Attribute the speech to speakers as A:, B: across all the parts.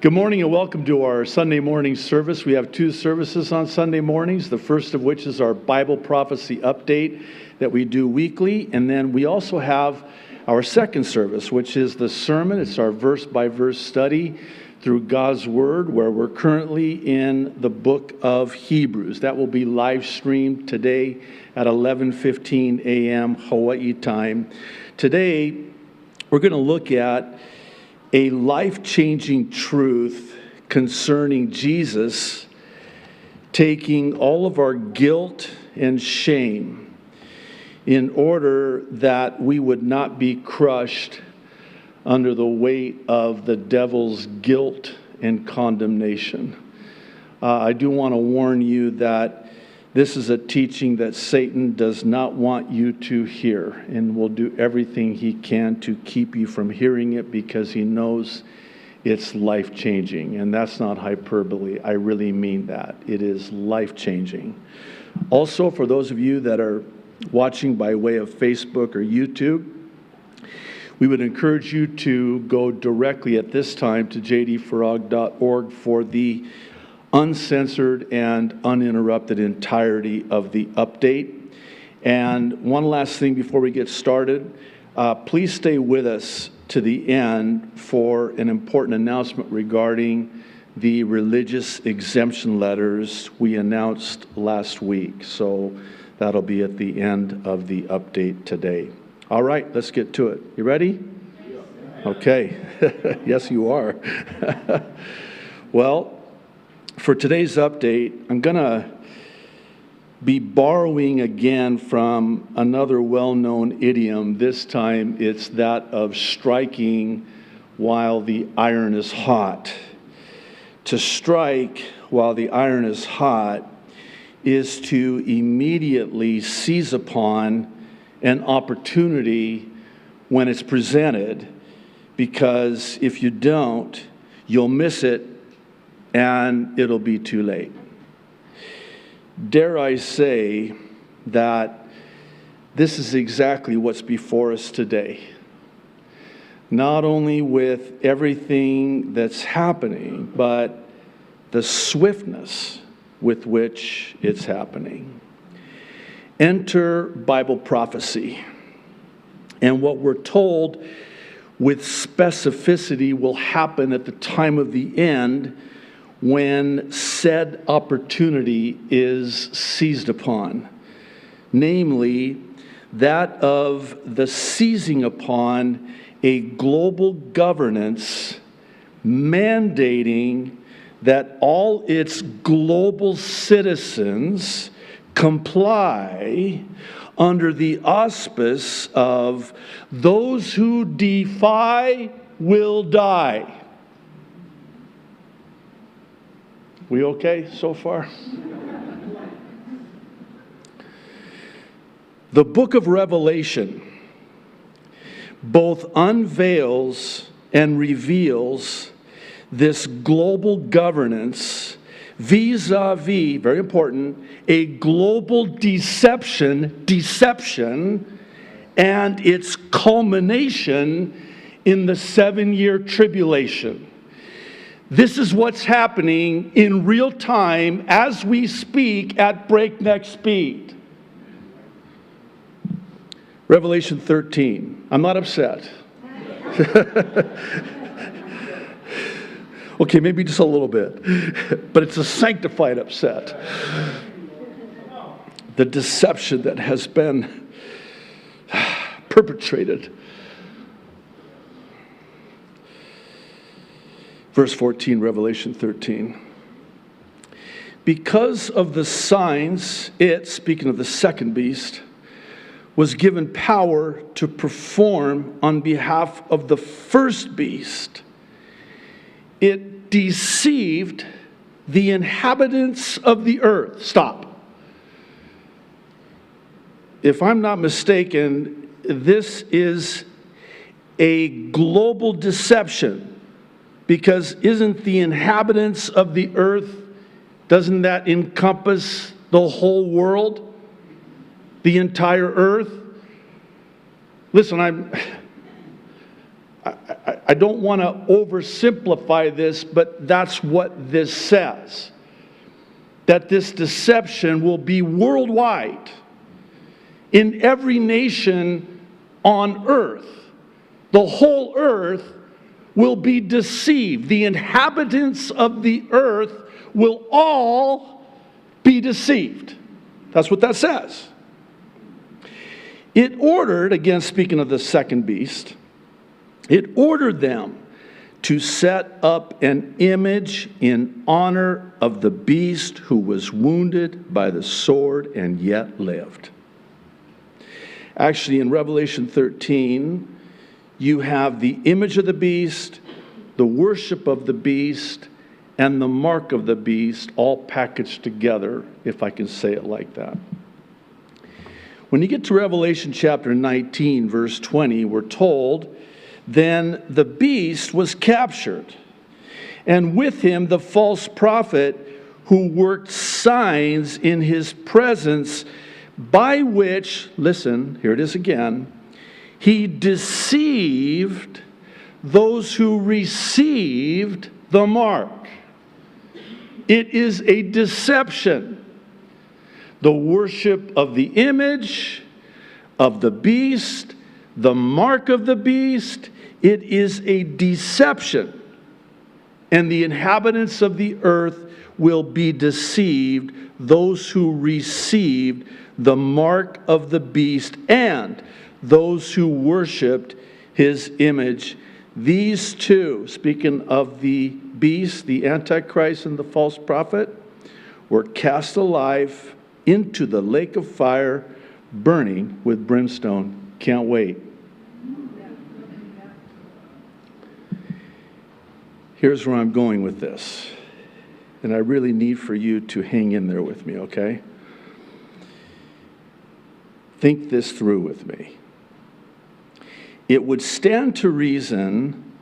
A: Good morning and welcome to our Sunday morning service. We have two services on Sunday mornings, the first of which is our Bible prophecy update that we do weekly. And then we also have our second service, which is the sermon. It's our verse-by-verse study through God's Word, where we're currently in the book of Hebrews. That will be live streamed today at 11:15 a.m. Hawaii time. Today, we're going to look at a life-changing truth concerning Jesus taking all of our guilt and shame in order that we would not be crushed under the weight of the devil's guilt and condemnation. I do want to warn you that this is a teaching that Satan does not want you to hear, and will do everything he can to keep you from hearing it because he knows it's life-changing. And that's not hyperbole. I really mean that. It is life-changing. Also, for those of you that are watching by way of Facebook or YouTube, we would encourage you to go directly at this time to jdfarag.org for the uncensored and uninterrupted entirety of the update. And one last thing before we get started, please stay with us to the end for an important announcement regarding the religious exemption letters we announced last week. So that'll be at the end of the update today. All right, let's get to it. You ready? Okay. Yes, you are. Well, for today's update, I'm going to be borrowing again from another well-known idiom. This time it's that of striking while the iron is hot. To strike while the iron is hot is to immediately seize upon an opportunity when it's presented, because if you don't, you'll miss it and it'll be too late. Dare I say that this is exactly what's before us today. Not only with everything that's happening, but the swiftness with which it's happening. Enter Bible prophecy. And what we're told with specificity will happen at the time of the end, when said opportunity is seized upon, namely that of the seizing upon a global governance mandating that all its global citizens comply under the auspice of those who defy will die. We okay so far? The book of Revelation both unveils and reveals this global governance vis-a-vis, very important, a global deception, and its culmination in the 7-year tribulation. This is what's happening in real time as we speak at breakneck speed. Revelation 13. I'm not upset. Okay, maybe just a little bit. But it's a sanctified upset. The deception that has been perpetrated. Verse 14, Revelation 13. Because of the signs, it, speaking of the second beast, was given power to perform on behalf of the first beast. It deceived the inhabitants of the earth. Stop. If I'm not mistaken, this is a global deception. Because isn't the inhabitants of the earth, doesn't that encompass the whole world? The entire earth? Listen, I don't want to oversimplify this, but that's what this says. That this deception will be worldwide in every nation on earth. The whole earth will be deceived. The inhabitants of the earth will all be deceived. That's what that says. It ordered, again speaking of the second beast, it ordered them to set up an image in honor of the beast who was wounded by the sword and yet lived. Actually, in Revelation 13, you have the image of the beast, the worship of the beast, and the mark of the beast all packaged together, if I can say it like that. When you get to Revelation chapter 19, verse 20, we're told, then the beast was captured, and with him the false prophet who worked signs in his presence, by which, listen, here it is again, he deceived those who received the mark. It is a deception. The worship of the image of the beast, the mark of the beast, it is a deception. And the inhabitants of the earth will be deceived, those who received the mark of the beast and those who worshiped his image. These two, speaking of the beast, the Antichrist and the false prophet, were cast alive into the lake of fire, burning with brimstone. Can't wait. Here's where I'm going with this. And I really need for you to hang in there with me, okay? Think this through with me. It would stand to reason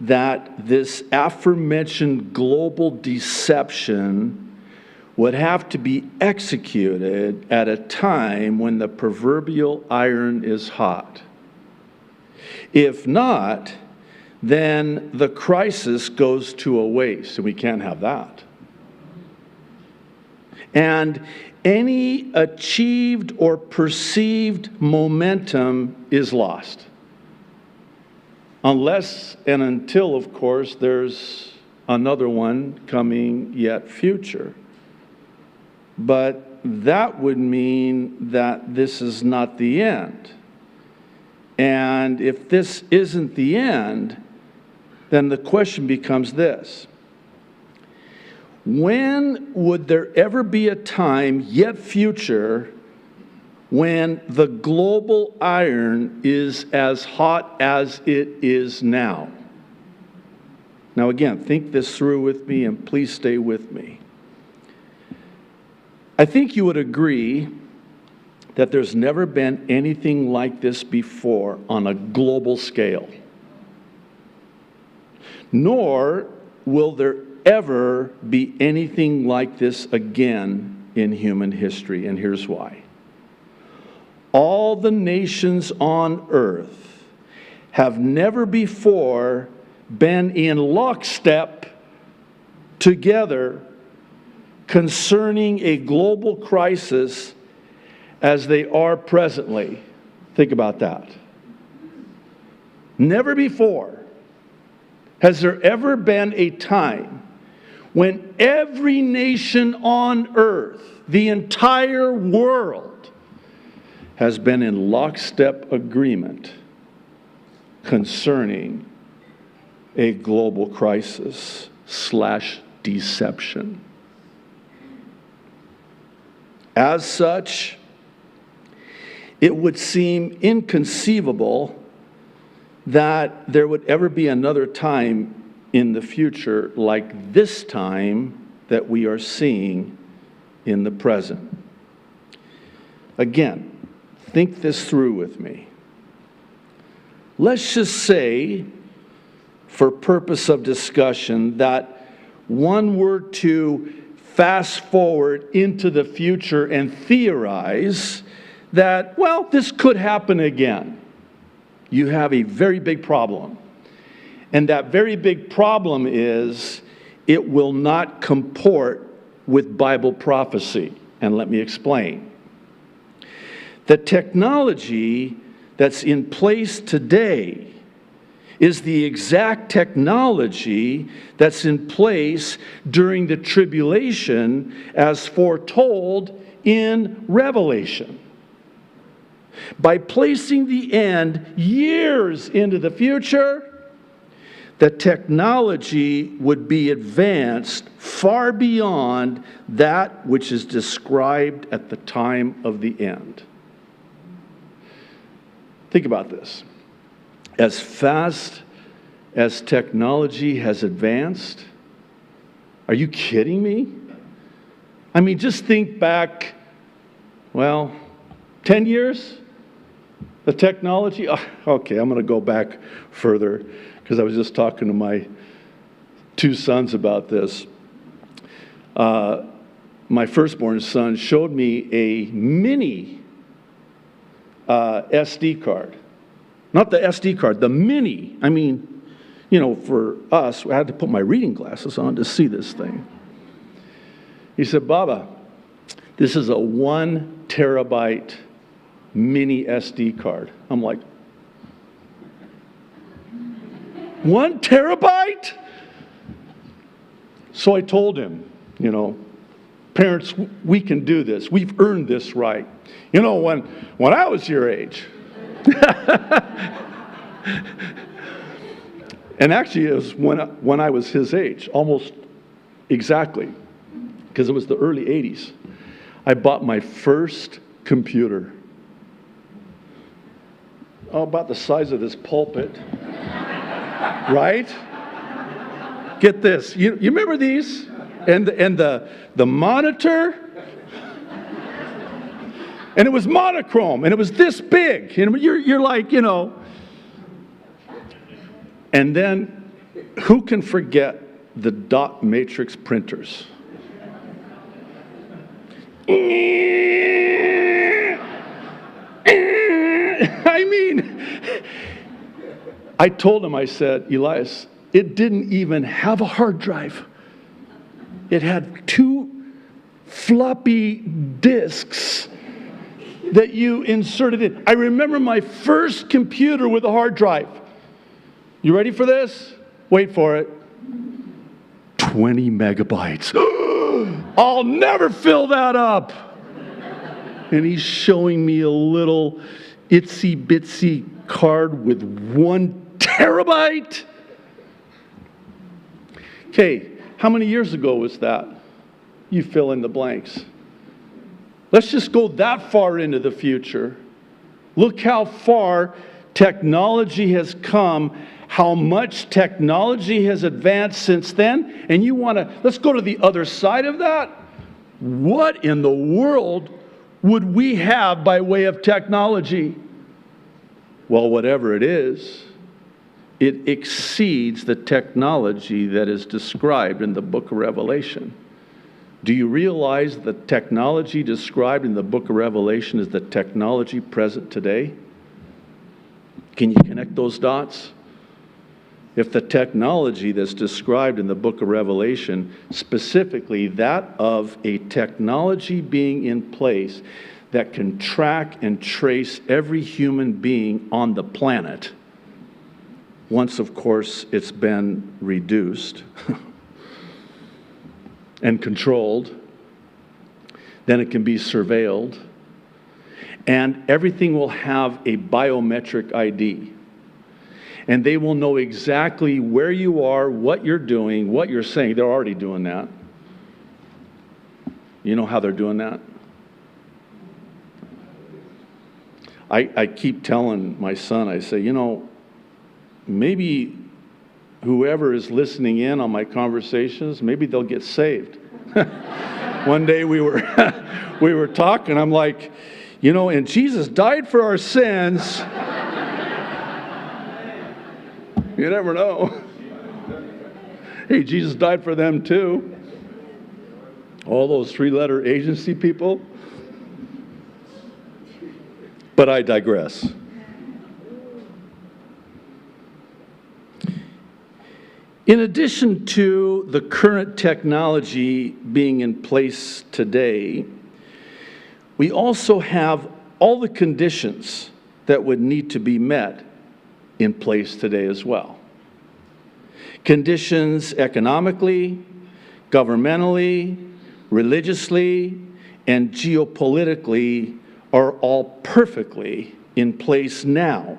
A: that this aforementioned global deception would have to be executed at a time when the proverbial iron is hot. If not, then the crisis goes to a waste, and we can't have that. And any achieved or perceived momentum is lost. Unless and until, of course, there's another one coming yet future. But that would mean that this is not the end. And if this isn't the end, then the question becomes this. When would there ever be a time yet future when the global iron is as hot as it is now? Now again, think this through with me and please stay with me. I think you would agree that there's never been anything like this before on a global scale. Nor will there ever be anything like this again in human history, and here's why. All the nations on earth have never before been in lockstep together concerning a global crisis as they are presently. Think about that. Never before has there ever been a time when every nation on earth, the entire world, has been in lockstep agreement concerning a global crisis / deception. As such, it would seem inconceivable that there would ever be another time in the future like this time that we are seeing in the present. Again, think this through with me. Let's just say, for purpose of discussion, that one were to fast forward into the future and theorize that, well, this could happen again. You have a very big problem. And that very big problem is it will not comport with Bible prophecy. And let me explain. The technology that's in place today is the exact technology that's in place during the tribulation as foretold in Revelation. By placing the end years into the future, the technology would be advanced far beyond that which is described at the time of the end. Think about this. As fast as technology has advanced, are you kidding me? I mean, just think back, 10 years? The technology? Okay, I'm going to go back further because I was just talking to my two sons about this. My firstborn son showed me a mini SD card. Not the SD card, the mini. I mean, for us, I had to put my reading glasses on to see this thing. He said, Baba, this is a 1 terabyte mini SD card. I'm like, 1 terabyte? So I told him, parents, we can do this. We've earned this right. When I was your age, and actually it was when I was his age, almost exactly, because it was the early 80s. I bought my first computer. About the size of this pulpit. Right? Get this. You remember these? And the monitor? And it was monochrome, and it was this big. You're like, And then, who can forget the dot matrix printers? I mean, I told him, I said, Elias, it didn't even have a hard drive. It had 2 floppy disks that you inserted in. I remember my first computer with a hard drive. You ready for this? Wait for it. 20 megabytes. I'll never fill that up. And he's showing me a little itsy bitsy card with 1 terabyte. Okay, how many years ago was that? You fill in the blanks. Let's just go that far into the future. Look how far technology has come, how much technology has advanced since then. And let's go to the other side of that. What in the world would we have by way of technology? Well, whatever it is, it exceeds the technology that is described in the book of Revelation. Do you realize the technology described in the book of Revelation is the technology present today? Can you connect those dots? If the technology that's described in the book of Revelation, specifically that of a technology being in place that can track and trace every human being on the planet, once, of course, it's been reduced and controlled, then it can be surveilled, and everything will have a biometric ID. And they will know exactly where you are, what you're doing, what you're saying. They're already doing that. You know how they're doing that? I keep telling my son, I say, maybe whoever is listening in on my conversations, maybe they'll get saved. One day we were talking, I'm like, and Jesus died for our sins. You never know. Hey, Jesus died for them too. All those 3-letter agency people. But I digress. In addition to the current technology being in place today, we also have all the conditions that would need to be met in place today as well. Conditions economically, governmentally, religiously, and geopolitically are all perfectly in place now,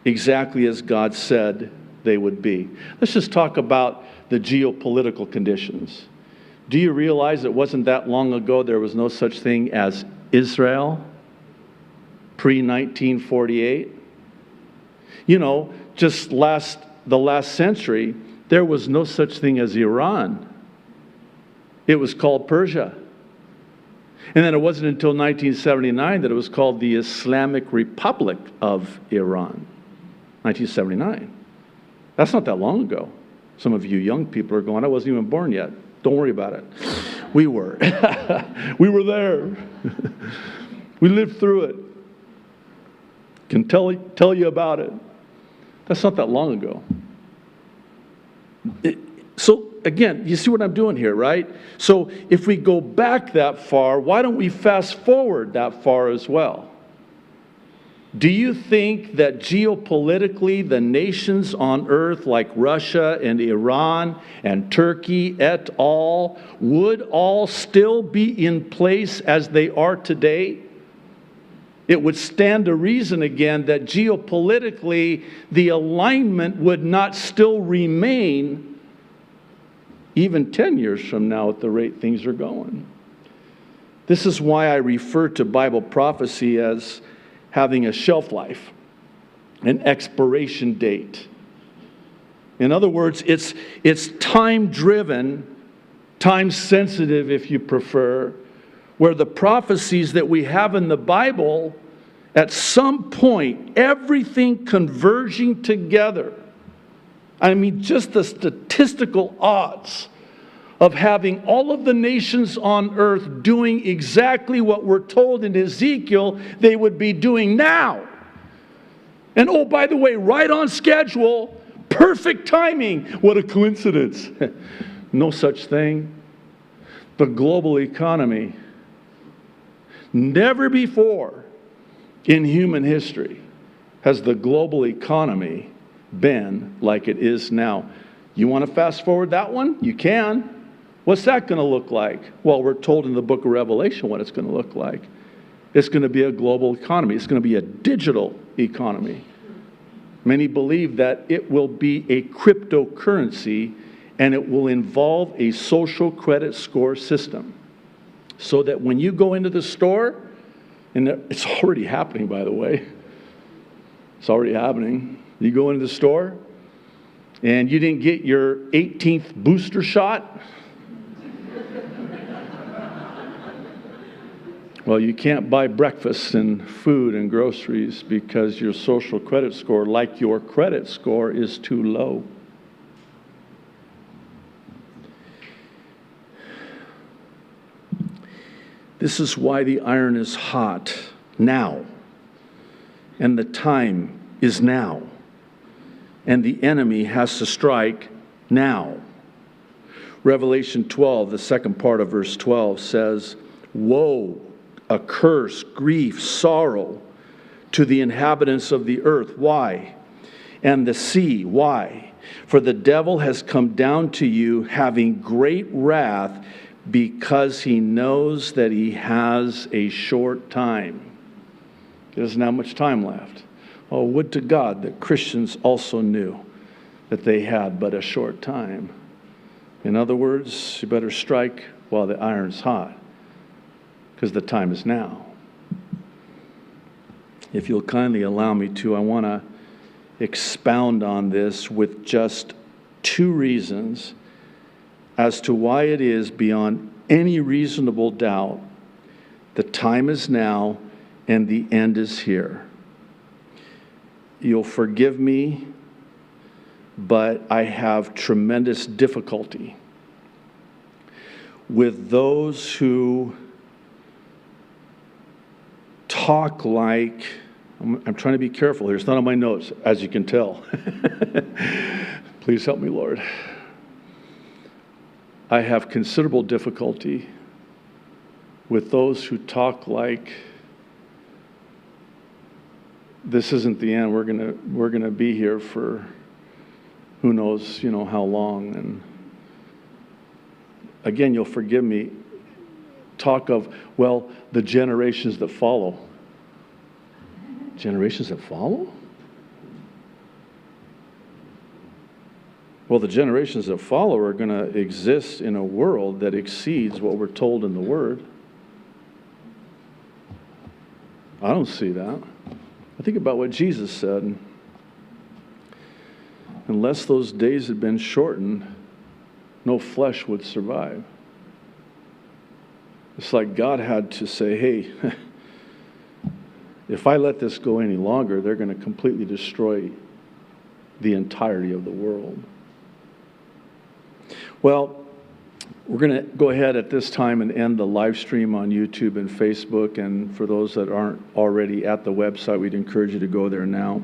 A: exactly as God said they would be. Let's just talk about the geopolitical conditions. Do you realize it wasn't that long ago there was no such thing as Israel? Pre-1948? You know, just the last century, there was no such thing as Iran. It was called Persia. And then it wasn't until 1979 that it was called the Islamic Republic of Iran. 1979. That's not that long ago. Some of you young people are going, I wasn't even born yet. Don't worry about it. We were. We were there. We lived through it. Can tell you about it. That's not that long ago. So again, you see what I'm doing here, right? So if we go back that far, why don't we fast forward that far as well? Do you think that geopolitically the nations on earth like Russia and Iran and Turkey et al. Would all still be in place as they are today? It would stand to reason again that geopolitically the alignment would not still remain even 10 years from now at the rate things are going. This is why I refer to Bible prophecy as having a shelf life, an expiration date. In other words, it's time-driven, time-sensitive if you prefer, where the prophecies that we have in the Bible, at some point, everything converging together. I mean, just the statistical odds of having all of the nations on earth doing exactly what we're told in Ezekiel they would be doing now. And oh, by the way, right on schedule, perfect timing. What a coincidence. No such thing. The global economy, never before in human history has the global economy been like it is now. You want to fast forward that one? You can. What's that going to look like? Well, we're told in the book of Revelation what it's going to look like. It's going to be a global economy. It's going to be a digital economy. Many believe that it will be a cryptocurrency and it will involve a social credit score system. So that when you go into the store, and it's already happening, by the way. It's already happening. You go into the store and you didn't get your 18th booster shot. Well, you can't buy breakfast and food and groceries because your social credit score, like your credit score, is too low. This is why the iron is hot now, and the time is now, and the enemy has to strike now. Revelation 12, the second part of verse 12 says, "Woe, a curse, grief, sorrow to the inhabitants of the earth." Why? And the sea. Why? For the devil has come down to you having great wrath, because he knows that he has a short time. He doesn't have much time left. Oh, would to God that Christians also knew that they had but a short time. In other words, you better strike while the iron's hot, because the time is now. If you'll kindly allow me to, I want to expound on this with just two reasons as to why it is beyond any reasonable doubt the time is now and the end is here. You'll forgive me, but I have tremendous difficulty with those who talk like, I'm trying to be careful here, it's not on my notes, as you can tell. Please help me, Lord. I have considerable difficulty with those who talk like this isn't the end. We're gonna be here for who knows, how long. And again, you'll forgive me. Talk of, well, the generations that follow. Generations that follow? Well, the generations that follow are going to exist in a world that exceeds what we're told in the Word. I don't see that. I think about what Jesus said. Unless those days had been shortened, no flesh would survive. It's like God had to say, hey, if I let this go any longer, they're going to completely destroy the entirety of the world. Well, we're going to go ahead at this time and end the live stream on YouTube and Facebook. And for those that aren't already at the website, we'd encourage you to go there now.